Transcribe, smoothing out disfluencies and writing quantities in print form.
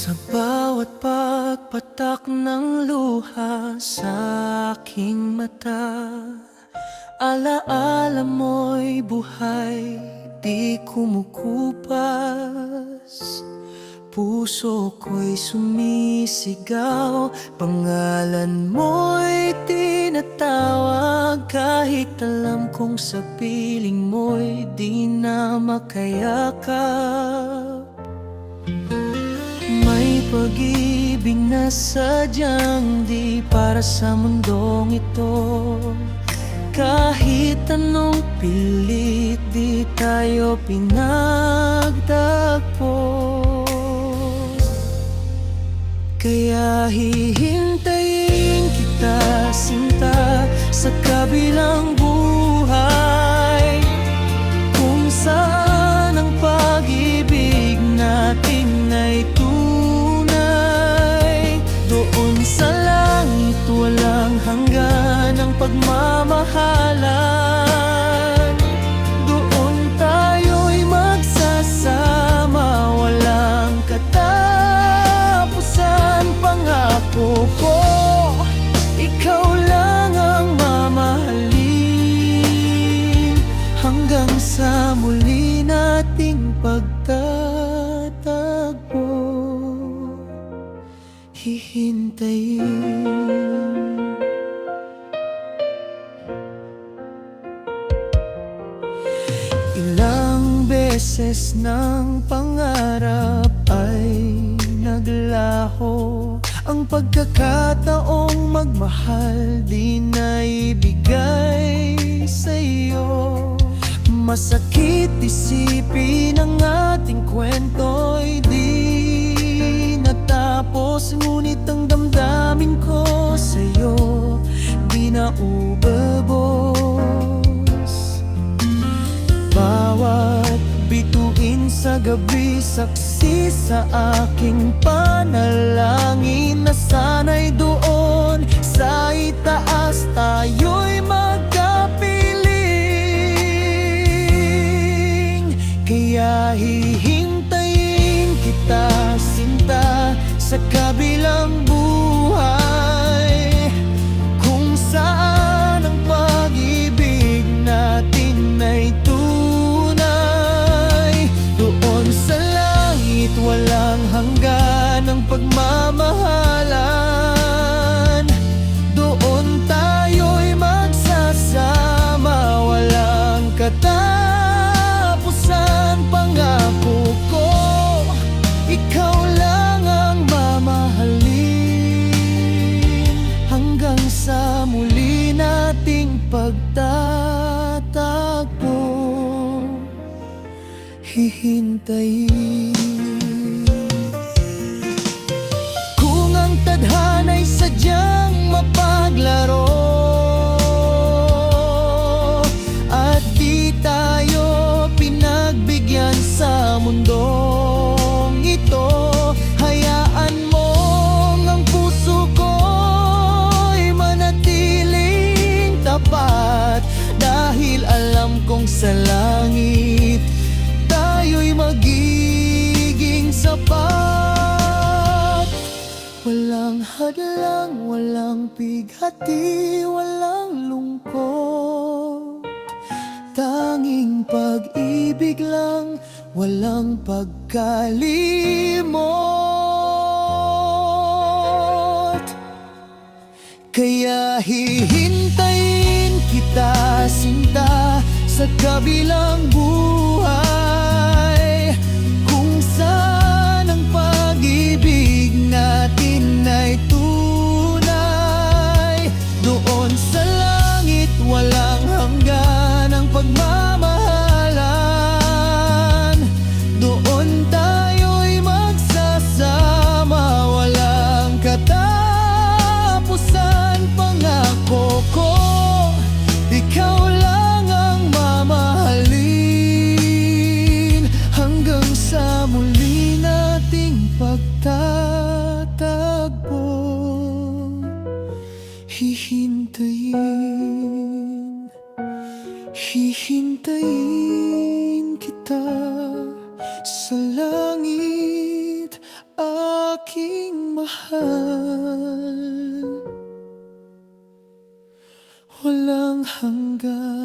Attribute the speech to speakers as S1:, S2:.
S1: Sa bawat pagpatak ng luha sa aking mata, alaala mo'y buhay, di kumukupas. Puso ko'y sumisigaw, pangalan mo'y tinatawag. Kahit alam kong sa piling mo'y di na makayakap. May pag-ibig na sadyang di para sa mundong ito. Kahit anong pilit, di tayo pinagtagpo. Kaya hihintayin kita, sinta, sa kabilang buhay, kung saan ang pag-ibig natin ay tunay. Doon sa langit walang hanggan ang pagmamahalan. Doon tayo'y magsasama, walang katapusan. Pangako ko, ikaw lang ang mamahalin, hanggang sa muli nating pagtatagpo. Hihintayin. Ilang beses ng pangarap ay naglaho, ang pagkakataong magmahal di na ibigay sa'yo. Masakit isipin ang ating kwento'y di natapos, ngunit ang damdamin ko sa'yo di na ubabos. Bawat bituin sa gabi, saksi sa aking panalangin, na sana'y doon sa itaas tayo'y magkapiling. Kaya hihintayin kita, sinta, sa kabilang buhay, kung saan ang pag-ibig natin ay tunay. Doon sa langit walang hanggan ang pagmamahalan. Doon tayo'y magsasama, walang katapusan. Pangako ko, ikaw lang ang mamahalin, hanggang sa muli nating pagtatagpo. Hihintayin. Kung ang tadhana'y sadyang mapaglaro at di tayo pinagbigyan sa mundong ito, hayaan mong ang puso ko'y manatiling tapat. Dahil alam kong sa langit tayo'y magiging sapat. Walang hadlang, walang bighati, walang lungkot, tanging pag-ibig lang, walang pagkalimot. Kaya hihintayin kita, sinta, sa kabilang buhay, kung saan ang pag-ibig natin ay tunay. Doon sa langit walang hanggan ang pagmamahalan. Doon tayo'y magsasama, walang katapusan. Pangako ko, ikaw lang ang mamahalin, hanggang sa muli nating pagtatagpo. Hihintayin, hihintayin kita sa langit, pagmamahal walang hanggan.